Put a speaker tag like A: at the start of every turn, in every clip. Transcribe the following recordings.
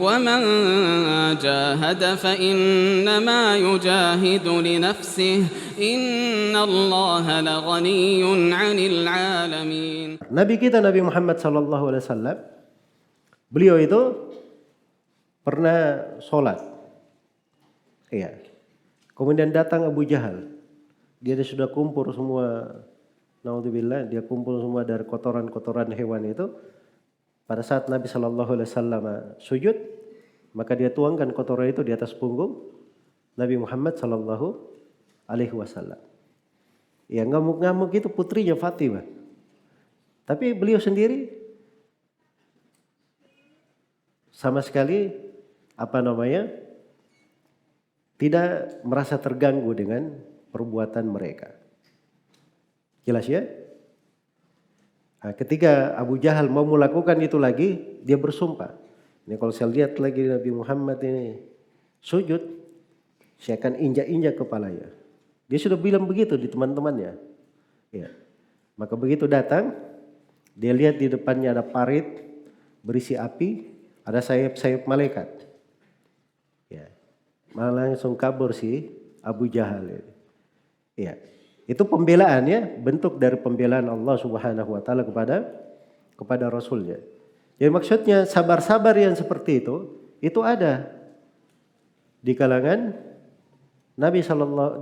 A: ومن جاهد فإنما يجاهد لنفسه إن الله لغني عن العالمين.
B: Nabi kita Nabi Muhammad sallallahu alaihi wasallam, beliau itu pernah sholat. Iya. Kemudian datang Abu Jahal. Dia sudah kumpul semua, naudzubillah, dia kumpul semua dari kotoran-kotoran hewan itu. Pada saat Nabi sallallahu alaihi wasallam sujud, maka dia tuangkan kotoran itu di atas punggung Nabi Muhammad sallallahu alaihi wasallam. Ya, ngamuk-ngamuk itu putrinya Fatimah. Tapi beliau sendiri sama sekali tidak merasa terganggu dengan perbuatan mereka. Jelas ya? Nah, ketika Abu Jahal mau melakukan itu lagi, dia bersumpah. Ini kalau saya lihat lagi Nabi Muhammad ini sujud, saya akan injak-injak kepalanya. Dia sudah bilang begitu di teman-temannya. Ya. Maka begitu datang, dia lihat di depannya ada parit berisi api, ada sayap-sayap malaikat. Ya. Malah langsung kabur si Abu Jahal. Ya. Itu pembelaan ya, bentuk dari pembelaan Allah Subhanahu wa taala kepada Rasulnya. Jadi maksudnya sabar-sabar yang seperti itu ada di kalangan Nabi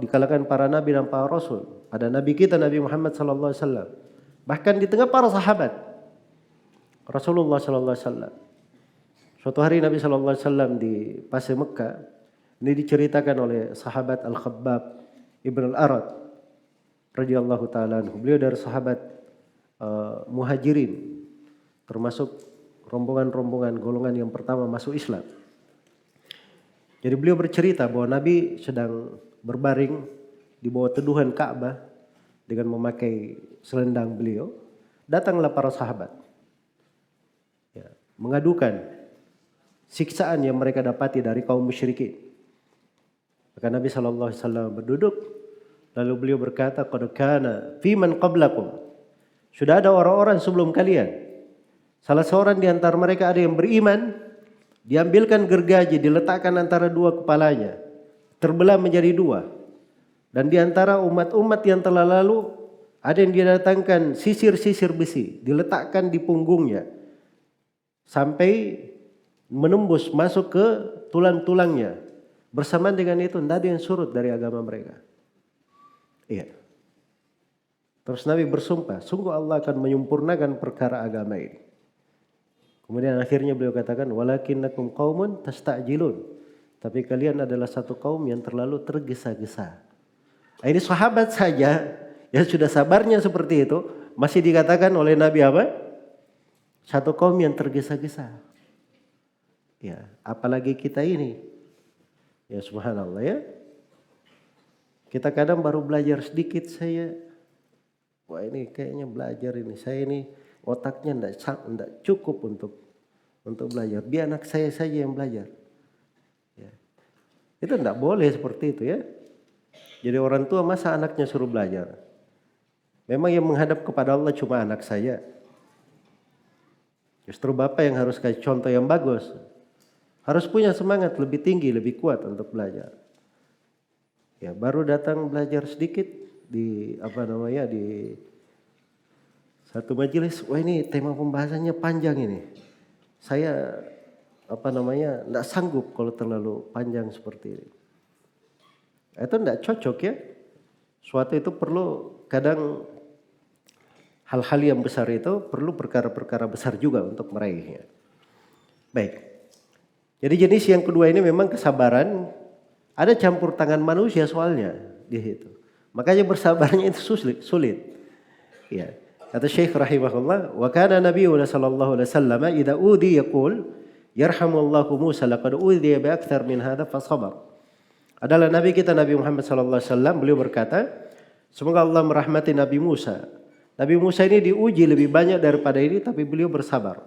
B: di kalangan para nabi dan para rasul. Ada nabi kita Nabi Muhammad sallallahu alaihi wasallam. Bahkan di tengah para sahabat Rasulullah sallallahu alaihi wasallam. Suatu hari Nabi sallallahu alaihi wasallam di Pasir Mekah, ini diceritakan oleh sahabat Al-Khabbab Ibn Al-Arad radhiyallahu taala anhu. Beliau dari sahabat Muhajirin, termasuk rombongan-rombongan golongan yang pertama masuk Islam. Jadi beliau bercerita bahwa Nabi sedang berbaring di bawah teduhan Ka'bah dengan memakai selendang beliau. Datanglah para sahabat, ya, mengadukan siksaan yang mereka dapati dari kaum musyrikin. Maka Nabi SAW berduduk, lalu beliau berkata, qad kana fi man qablakum, sudah ada orang-orang sebelum kalian. Salah seorang di antara mereka ada yang beriman, diambilkan gergaji, diletakkan antara dua kepalanya, terbelah menjadi dua. Dan di antara umat-umat yang telah lalu, ada yang didatangkan sisir-sisir besi, diletakkan di punggungnya, sampai menembus masuk ke tulang-tulangnya. Bersamaan dengan itu, tidak ada yang surut dari agama mereka. Iya. Terus Nabi bersumpah, sungguh Allah akan menyempurnakan perkara agama ini. Kemudian akhirnya beliau katakan, walakinnakum qaumun tasta'jilun. Tapi kalian adalah satu kaum yang terlalu tergesa-gesa. Ini sahabat saja yang sudah sabarnya seperti itu, masih dikatakan oleh Nabi apa? Satu kaum yang tergesa-gesa. Ya, apalagi kita ini. Ya subhanallah ya. Kita kadang baru belajar sedikit saya. Wah ini kayaknya belajar ini. Saya ini otaknya enggak cukup untuk belajar. Biar anak saya saja yang belajar. Ya. Itu enggak boleh seperti itu ya. Jadi orang tua masa anaknya suruh belajar. Memang yang menghadap kepada Allah cuma anak saya. Justru bapak yang harus kasih contoh yang bagus. Harus punya semangat lebih tinggi, lebih kuat untuk belajar. Ya, baru datang belajar sedikit di satu majelis. Wah ini tema pembahasannya panjang ini. Saya enggak sanggup kalau terlalu panjang seperti ini. Itu enggak cocok ya. Suatu itu perlu kadang hal-hal yang besar itu perlu perkara-perkara besar juga untuk meraihnya. Baik. Jadi jenis yang kedua ini memang kesabaran, ada campur tangan manusia soalnya di situ. Makanya bersabarnya itu sulit. Ya. Kata Syekh rahimahullah, wa kana nabiyuna sallallahu alaihi wasallam idza udi yaqul yarhamullahu Musa laqad udiya bi aktsar min hadza fa sabar. Adalah nabi kita Nabi Muhammad sallallahu alaihi wasallam, beliau berkata, semoga Allah merahmati Nabi Musa. Nabi Musa ini diuji lebih banyak daripada ini tapi beliau bersabar.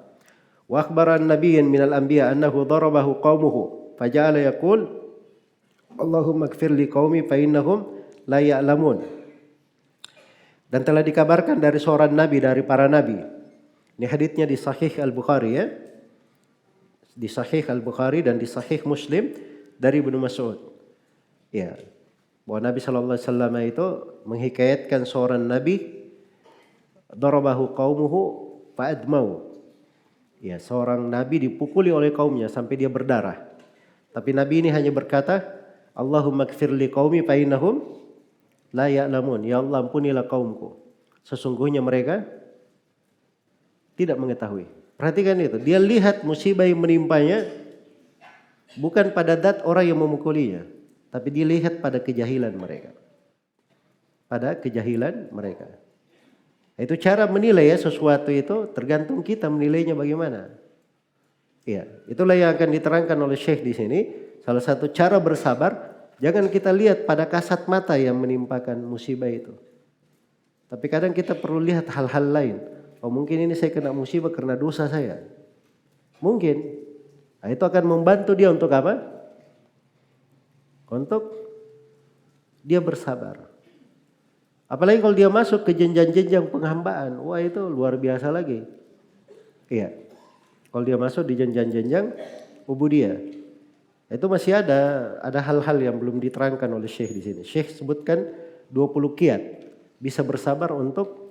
B: Wa akhbaran nabiyyan minal anbiya annahu darabahu qaumuhu faja'ala yaqul Allahumma ighfir li qaumi fa innahum la ya'lamun. Dan telah dikabarkan dari seorang nabi dari para nabi. Ini haditsnya di Sahih Al-Bukhari ya. di Sahih Al-Bukhari dan di Sahih Muslim dari Ibnu Mas'ud. Ya, bahwa Nabi sallallahu alaihi wasallam itu menghikayatkan seorang nabi, darabahu qaumuhu fa'admau. Ya, seorang nabi dipukuli oleh kaumnya sampai dia berdarah. Tapi nabi ini hanya berkata, Allahumma ighfir li qaumi fa innahum la ya'lamun. Ya Allah, ampunilah kaumku, sesungguhnya mereka tidak mengetahui. Perhatikan itu, dia lihat musibah yang menimpanya bukan pada zat orang yang memukulinya, tapi dilihat pada kejahilan mereka. Pada kejahilan mereka. Itu cara menilai ya sesuatu itu tergantung kita menilainya bagaimana. Iya, itulah yang akan diterangkan oleh Syekh di sini. Salah satu cara bersabar, jangan kita lihat pada kasat mata yang menimpakan musibah itu. Tapi kadang kita perlu lihat hal-hal lain. Oh, mungkin ini saya kena musibah karena dosa saya. Mungkin. Nah, itu akan membantu dia untuk apa? Untuk dia bersabar. Apalagi kalau dia masuk ke jenjang-jenjang penghambaan. Wah, itu luar biasa lagi. Iya. Kalau dia masuk di jenjang-jenjang ubudiyah. Itu masih ada hal-hal yang belum diterangkan oleh Syekh di sini. Syekh sebutkan 20 kiat bisa bersabar untuk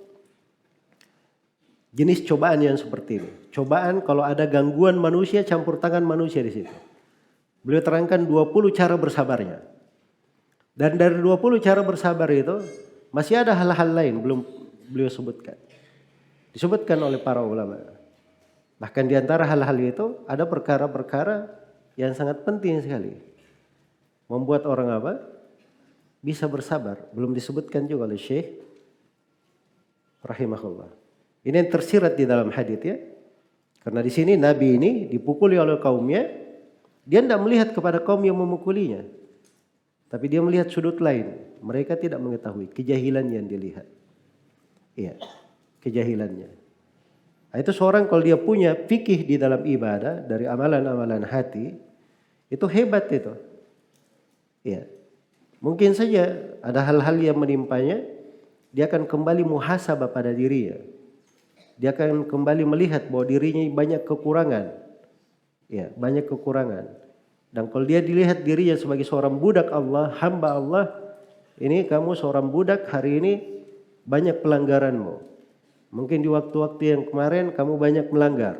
B: jenis cobaan yang seperti ini. Cobaan kalau ada gangguan manusia, campur tangan manusia di situ. Beliau terangkan 20 cara bersabarnya. Dan dari 20 cara bersabar itu masih ada hal-hal lain belum beliau sebutkan. Disebutkan oleh para ulama. Bahkan di antara hal-hal itu ada perkara-perkara yang sangat penting sekali. Membuat orang apa? Bisa bersabar. Belum disebutkan juga oleh Syekh rahimahullah. Ini yang tersirat di dalam hadits ya. Karena di sini Nabi ini dipukuli oleh kaumnya, dia tidak melihat kepada kaum yang memukulinya. Tapi dia melihat sudut lain. Mereka tidak mengetahui kejahilan yang dilihat. Iya, kejahilannya. Nah, itu seorang kalau dia punya fikih di dalam ibadah dari amalan-amalan hati, itu hebat itu. Iya. Mungkin saja ada hal-hal yang menimpanya, dia akan kembali muhasabah pada dirinya. Dia akan kembali melihat bahwa dirinya banyak kekurangan. Ya, banyak kekurangan. Dan kalau dia dilihat dirinya sebagai seorang budak Allah, hamba Allah, ini kamu seorang budak, hari ini banyak pelanggaranmu. Mungkin di waktu-waktu yang kemarin kamu banyak melanggar.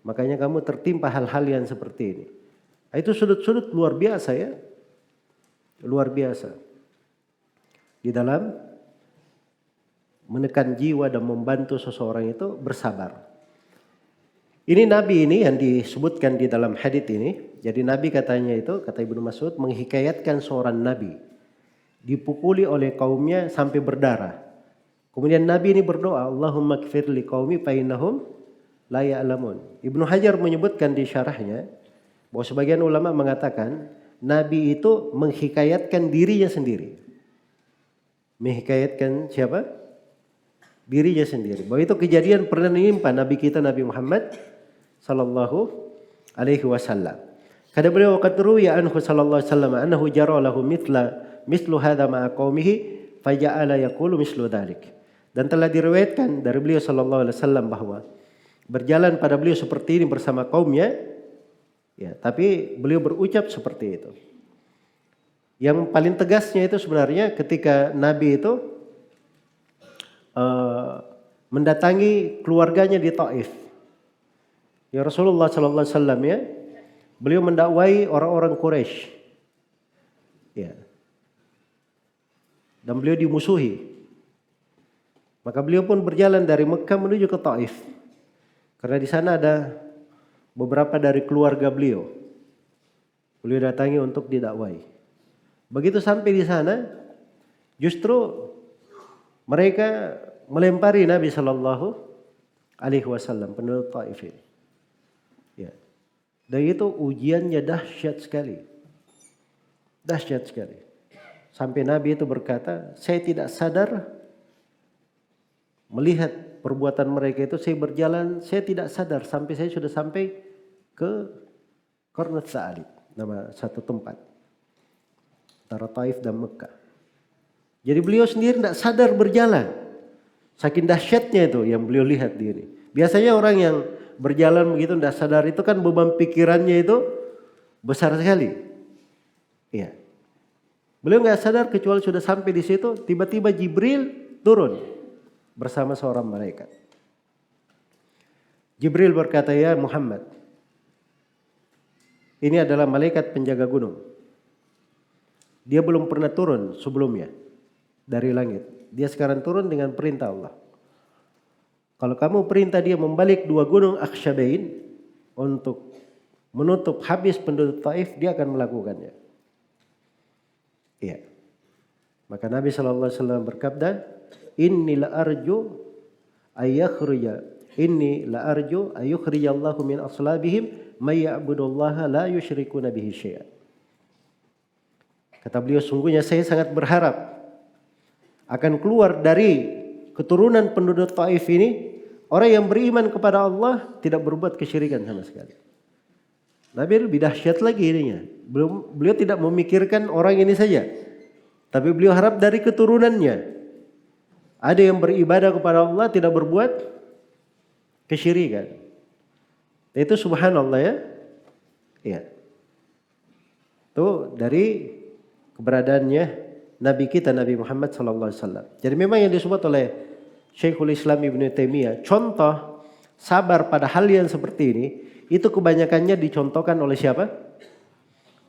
B: Makanya kamu tertimpa hal-hal yang seperti ini. Nah, itu sudut-sudut luar biasa ya. Luar biasa. Di dalam menekan jiwa dan membantu seseorang itu bersabar. Ini Nabi ini yang disebutkan di dalam hadits ini. Jadi Nabi katanya itu, kata Ibnu Mas'ud, menghikayatkan seorang Nabi. Dipukuli oleh kaumnya sampai berdarah. Kemudian Nabi ini berdoa, Allahumma ighfir li qaumi fa innahum la ya'lamun. Ibnu Hajar menyebutkan di syarahnya bahwa sebagian ulama mengatakan Nabi itu menghikayatkan dirinya sendiri. Menghikayatkan siapa? Dirinya sendiri. Bahwa itu kejadian pernah menimpa Nabi kita Nabi Muhammad sallallahu alaihi wasallam. Kata beliau, qad ruwiya anhu sallallahu alaihi wasallam annahu jara lahu mithlu hadza ma'a qaumihi faja'ala yaqulu mithlu dzalik. Dan telah diriwayatkan dari beliau sallallahu alaihi wasallam bahwa berjalan pada beliau seperti ini bersama kaumnya, ya, tapi beliau berucap seperti itu. Yang paling tegasnya itu sebenarnya ketika Nabi itu mendatangi keluarganya di Taif. Ya, Rasulullah sallallahu alaihi wasallam ya, beliau mendakwai orang-orang Quraisy. Ya. Dan beliau dimusuhi. Maka beliau pun berjalan dari Mekah menuju ke Taif. Karena di sana ada beberapa dari keluarga beliau. Beliau datangi untuk didakwai. Begitu sampai di sana, justru mereka melempari Nabi sallallahu alaihi wasallam penduduk Taif ini. Ya. Dan itu ujiannya dahsyat sekali. Dahsyat sekali. Sampai Nabi itu berkata, saya tidak sadar melihat perbuatan mereka itu, saya berjalan, saya tidak sadar sampai saya sudah sampai ke Qarnat Sa'alib, nama satu tempat antara Taif dan Mekah. Jadi beliau sendiri tidak sadar berjalan. Saking dahsyatnya itu yang beliau lihat di ini. Biasanya orang yang berjalan begitu tidak sadar, itu kan beban pikirannya itu besar sekali. Iya. Beliau nggak sadar kecuali sudah sampai di situ, tiba-tiba Jibril turun bersama seorang malaikat. Jibril berkata, "Ya Muhammad, ini adalah malaikat penjaga gunung. Dia belum pernah turun sebelumnya dari langit. Dia sekarang turun dengan perintah Allah. Kalau kamu perintah dia membalik 2 gunung Aksyabain untuk menutup habis penduduk Taif, dia akan melakukannya." Iya. Maka Nabi SAW berkata, Inni la arju ayyukhrijallahu min aslabihim may ya'budullaha la yusyrikuna bihi syai'a. Kata beliau, sungguhnya saya sangat berharap akan keluar dari keturunan penduduk Taif ini orang yang beriman kepada Allah, tidak berbuat kesyirikan sama sekali. Nabi lebih dahsyat lagi ininya. Beliau tidak memikirkan orang ini saja, tapi beliau harap dari keturunannya ada yang beribadah kepada Allah, tidak berbuat kesyirikan. Itu subhanallah ya. Iya. Itu dari keberadaannya Nabi kita, Nabi Muhammad SAW. Jadi memang yang disebut oleh Syekhul Islam Ibnu Taimiyah, contoh sabar pada hal yang seperti ini, itu kebanyakannya dicontohkan oleh siapa?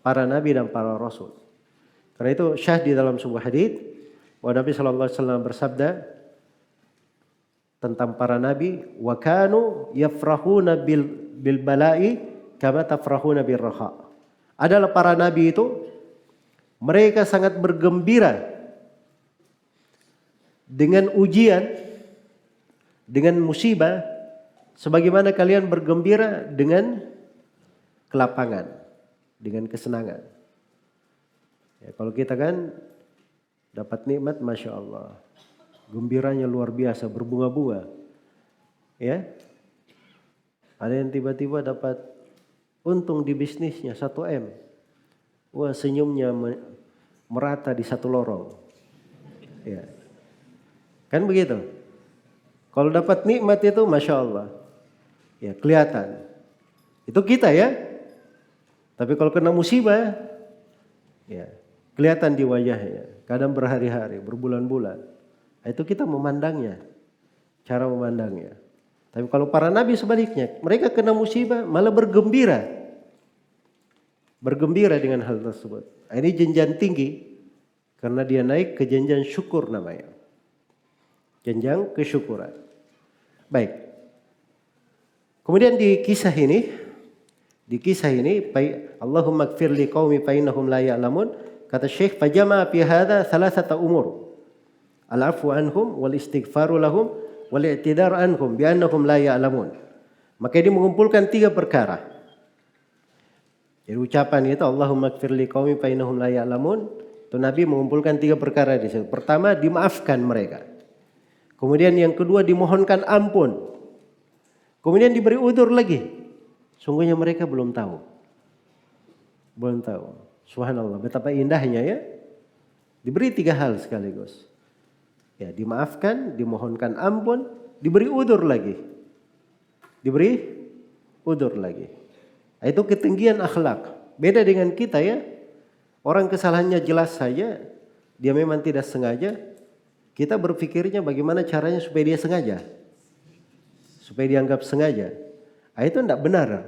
B: Para nabi dan para rasul. Karena itu syah di dalam sebuah hadits bahwa Nabi SAW bersabda tentang para nabi, wa kanu yafrahuna bil bala'i kama tafrahuna bir raha. Adalah para nabi itu mereka sangat bergembira dengan ujian, dengan musibah, sebagaimana kalian bergembira dengan kelapangan, dengan kesenangan. Ya, kalau kita kan dapat nikmat, Masya Allah, gembiranya luar biasa, berbunga-bunga. Ya, ada yang tiba-tiba dapat untung di bisnisnya 1 M. Wah, senyumnya merata di 1 lorong. Ya, kan begitu. Kalau dapat nikmat itu, Masya Allah, ya kelihatan. Itu kita ya. Tapi kalau kena musibah, ya kelihatan di wajahnya. Kadang berhari-hari, berbulan-bulan. Itu kita memandangnya, cara memandangnya. Tapi kalau para nabi sebaliknya, mereka kena musibah malah bergembira. Bergembira dengan hal tersebut. Ini jenjang tinggi karena dia naik ke jenjang syukur namanya. Jenjang kesyukuran. Baik. Kemudian di kisah ini, Allahumma ighfir li qaumi fa innahum la ya'lamun, kata Syekh, fajama fi hadza thalathata umur. Al-'afwu anhum wal istighfaru lahum wal i'tidar anhum bi annahum la ya'lamun. Maka ini mengumpulkan 3 perkara. Jadi ucapan itu Allahumma ighfir li qaumi fa innahum la ya'lamun, itu Nabi mengumpulkan 3 perkara di situ. Pertama, dimaafkan mereka. Kemudian yang kedua, dimohonkan ampun. Kemudian diberi udzur lagi. Sungguhnya mereka belum tahu. Belum tahu. Subhanallah, betapa indahnya ya. Diberi 3 hal sekaligus. Ya, dimaafkan, dimohonkan ampun, diberi udzur lagi. Diberi udzur lagi. Itu ketinggian akhlak. Beda dengan kita ya. Orang kesalahannya jelas saja, dia memang tidak sengaja. Kita berpikirnya bagaimana caranya supaya dia sengaja. Supaya dianggap sengaja. Itu tidak benar.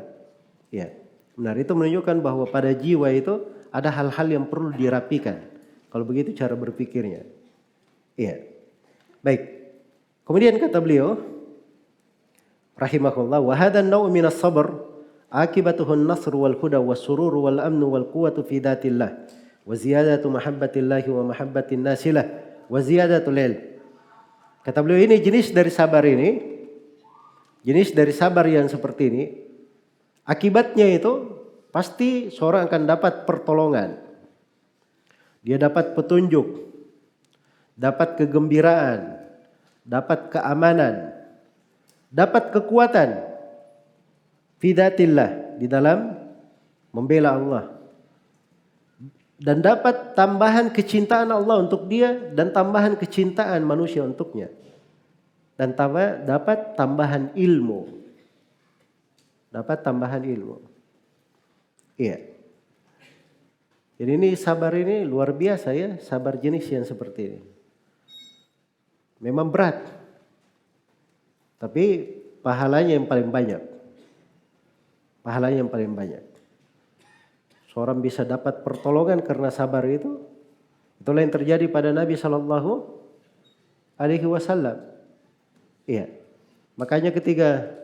B: Ya, benar. Itu menunjukkan bahwa pada jiwa itu ada hal-hal yang perlu dirapikan. Kalau begitu cara berpikirnya. Iya. Baik. Kemudian kata beliau, rahimahullah, wa hadha an-naw' min as-sabr akibatuhu an-nasr wal huda was surur wal amn wal quwwatu fi dhatillah wa ziyadatu mahabbatillah wa mahabbatin nasilah wa ziyadatul ilm. Kata beliau, ini jenis dari sabar ini. Jenis dari sabar yang seperti ini, akibatnya itu pasti seorang akan dapat pertolongan. Dia dapat petunjuk, dapat kegembiraan, dapat keamanan, dapat kekuatan fi dzatillah, di dalam membela Allah. Dan dapat tambahan kecintaan Allah untuk dia dan tambahan kecintaan manusia untuknya. Dan dapat tambahan ilmu. dapat tambahan ilmu. Iya. Jadi ini sabar ini luar biasa ya, sabar jenis yang seperti ini. Memang berat, tapi pahalanya yang paling banyak. Pahalanya yang paling banyak. Seorang bisa dapat pertolongan karena sabar itu. Itulah yang terjadi pada Nabi Shallallahu Alaihi Wasallam. Iya. Makanya ketika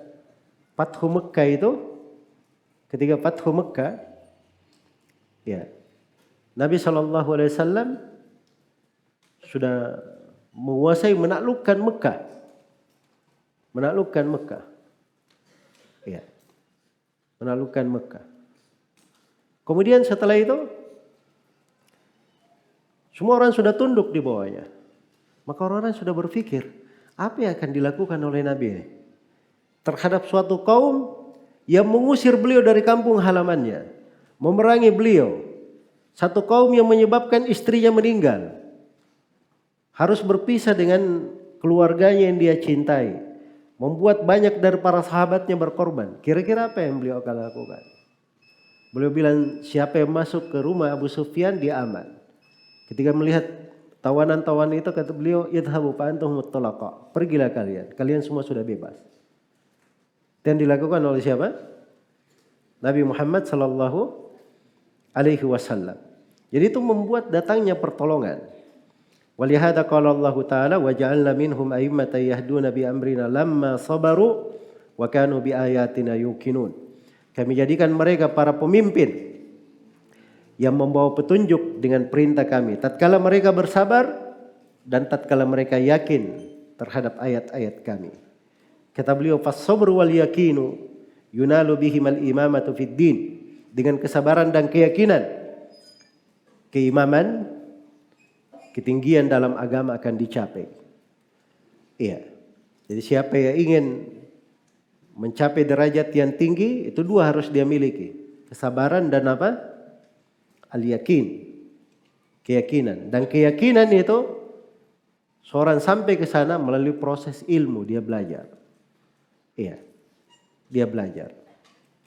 B: Fathu Mekkah itu, ya, Nabi Shallallahu Alaihi Wasallam sudah menguasai menaklukkan Mekah. Ya, menaklukkan Mekah. Kemudian setelah itu semua orang sudah tunduk di bawahnya. Maka orang-orang sudah berpikir, apa yang akan dilakukan oleh Nabi ini terhadap suatu kaum yang mengusir beliau dari kampung halamannya, memerangi beliau. Satu kaum yang menyebabkan istrinya meninggal, harus berpisah dengan keluarganya yang dia cintai, membuat banyak dari para sahabatnya berkorban. Kira-kira apa yang beliau akan lakukan? Beliau bilang, siapa yang masuk ke rumah Abu Sufyan dia aman. Ketika melihat tawanan-tawanan itu, kata beliau, idhabu fa antum muttalaqa. Pergilah kalian semua sudah bebas. Dan dilakukan oleh siapa? Nabi Muhammad sallallahu alaihi wasallam. Jadi itu membuat datangnya pertolongan. Walihada qala Allah Ta'ala wa ja'alna minhum a'immatan yahduna bi amrina lamma sabaru wa kanu bi ayatina yuqinun. Kami jadikan mereka para pemimpin yang membawa petunjuk dengan perintah kami tatkala mereka bersabar dan tatkala mereka yakin terhadap ayat-ayat kami. Kata beliau, fas-sabru wal yaqinu yunalu bihimal imamatu fid din. Dengan kesabaran dan keyakinan, keimaman, ketinggian dalam agama akan dicapai. Iya. Jadi siapa yang ingin mencapai derajat yang tinggi, itu dua harus dia miliki. Kesabaran dan apa? Al-yakin. Keyakinan. Dan keyakinan itu seorang sampai ke sana melalui proses ilmu, dia belajar. Iya. Dia belajar.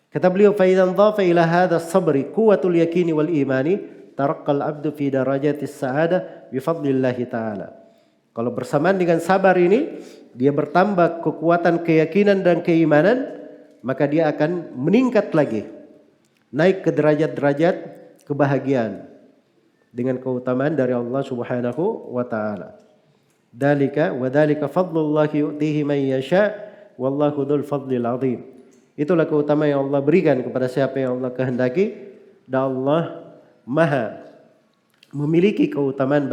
B: Kata beliau, fa idzan dhafa ila hadha as-sabri quwwatul yaqini wal imani taraqqal abdu fi darajatis sa'adah bi fadlillah ta'ala. Kalau bersamaan dengan sabar ini, dia bertambah kekuatan keyakinan dan keimanan, maka dia akan meningkat lagi, naik ke derajat-derajat kebahagiaan dengan keutamaan dari Allah Subhanahu wa taala. Dalika wa dalika fadlullah yu'tihi man yasha wallahu dzul fadlil azim. Itulah keutamaan yang Allah berikan kepada siapa yang Allah kehendaki, dan Allah Maha memiliki keutamaan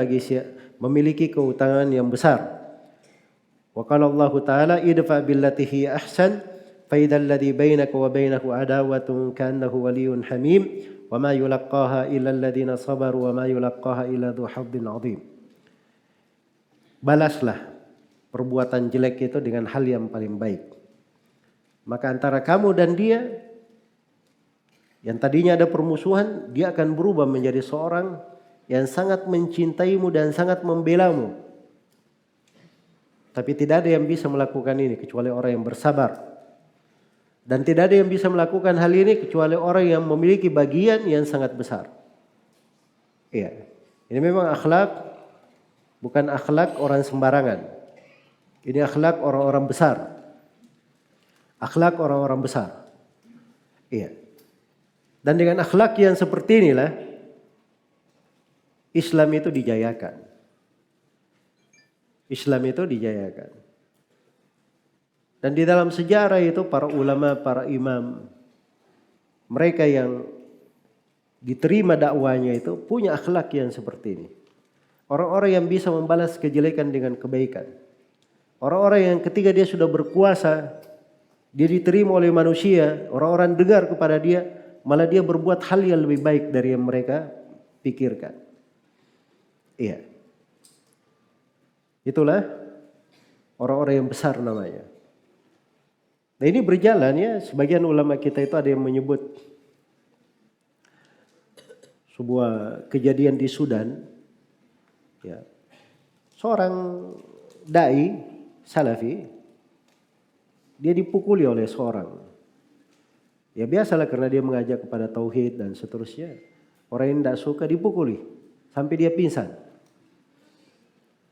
B: memiliki keutamaan yang besar. Wa qala Allah Ta'ala idfa billati hi ahsan fa idzal ladzi bainaka wa bainahu adawatun ka'annahu waliyyun hamim wa ma yulaqqaha illa alladziina sabaru wa ma yulaqqaha illa dzu hazzin 'adzim. Balaslah perbuatan jelek itu dengan hal yang paling baik. Maka antara kamu dan dia yang tadinya ada permusuhan, dia akan berubah menjadi seorang yang sangat mencintaimu dan sangat membelamu. Tapi tidak ada yang bisa melakukan ini kecuali orang yang bersabar. Dan tidak ada yang bisa melakukan hal ini kecuali orang yang memiliki bagian yang sangat besar. Iya. Ini memang akhlak, bukan akhlak orang sembarangan. Ini akhlak orang-orang besar. Akhlak orang-orang besar. Iya. Dan dengan akhlak yang seperti inilah Islam itu dijayakan. Islam itu dijayakan. Dan di dalam sejarah itu para ulama, para imam, mereka yang diterima dakwanya itu punya akhlak yang seperti ini. Orang-orang yang bisa membalas kejelekan dengan kebaikan. Orang-orang yang ketika dia sudah berkuasa, dia diterima oleh manusia, orang-orang dengar kepada dia, malah dia berbuat hal yang lebih baik dari yang mereka pikirkan. Iya. Itulah orang-orang yang besar namanya. Nah ini berjalan ya, sebagian ulama kita itu ada yang menyebut sebuah kejadian di Sudan. Ya. Seorang dai salafi, dia dipukuli oleh seorang Ya biasalah karena dia mengajak kepada tauhid dan seterusnya. Orang yang tidak suka dipukuli sampai dia pingsan.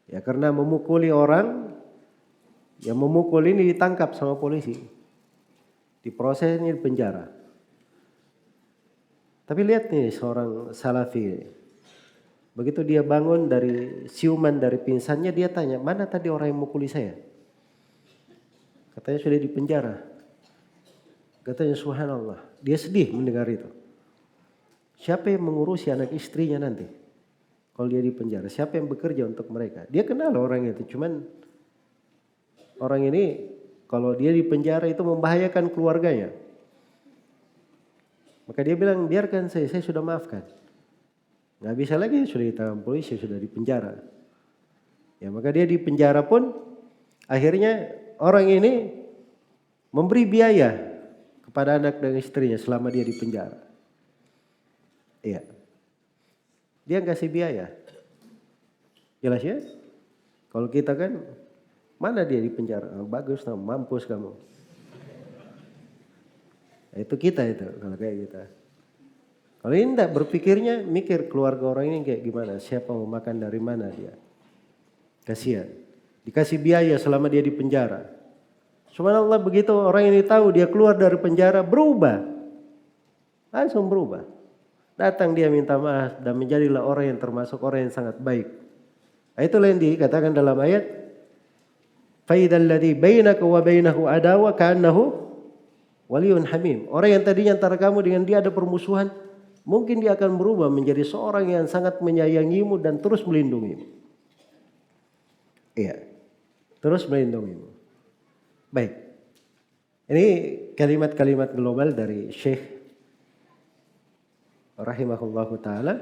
B: Ya karena memukuli orang, yang memukul ini ditangkap sama polisi. Diprosesnya di penjara. Tapi lihat nih seorang salafi. Begitu dia bangun dari siuman dari pingsannya, dia tanya, mana tadi orang yang memukuli saya? Katanya sudah di penjara. Katanya subhanallah. Dia sedih mendengar itu. Siapa yang mengurusi anak istrinya nanti? Kalau dia di penjara, siapa yang bekerja untuk mereka? Dia kenal orang itu, cuman orang ini kalau dia di penjara itu membahayakan keluarganya. Maka dia bilang, biarkan saya sudah maafkan. Nggak bisa lagi, sudah ditangkap polisi, sudah di penjara. Ya maka dia di penjara pun akhirnya orang ini memberi biaya kepada anak dan istrinya selama dia di penjara. Iya. Dia kasih biaya. Jelas ya? Kalau kita kan, mana dia di penjara? Oh, bagus, mampus kamu. Itu kita itu, kalau kayak kita. Kalau ini enggak, berpikirnya mikir keluarga orang ini kayak gimana, siapa mau makan dari mana dia. Kasihan. Dikasih biaya selama dia di penjara. Subhanallah begitu orang ini tahu dia keluar dari penjara, berubah. Langsung berubah. Datang dia minta maaf dan menjadilah orang yang termasuk orang yang sangat baik. Itulah yang dikatakan dalam ayat, Faidal ladzi bainaka wa bainahu adawa ka'annahu waliyun hamim. Orang yang tadinya antara kamu dengan dia ada permusuhan, mungkin dia akan berubah menjadi seorang yang sangat menyayangimu dan terus melindungimu. Iya, terus melindungimu. Baik, ini kalimat-kalimat global dari Syekh rahimahullahu ta'ala.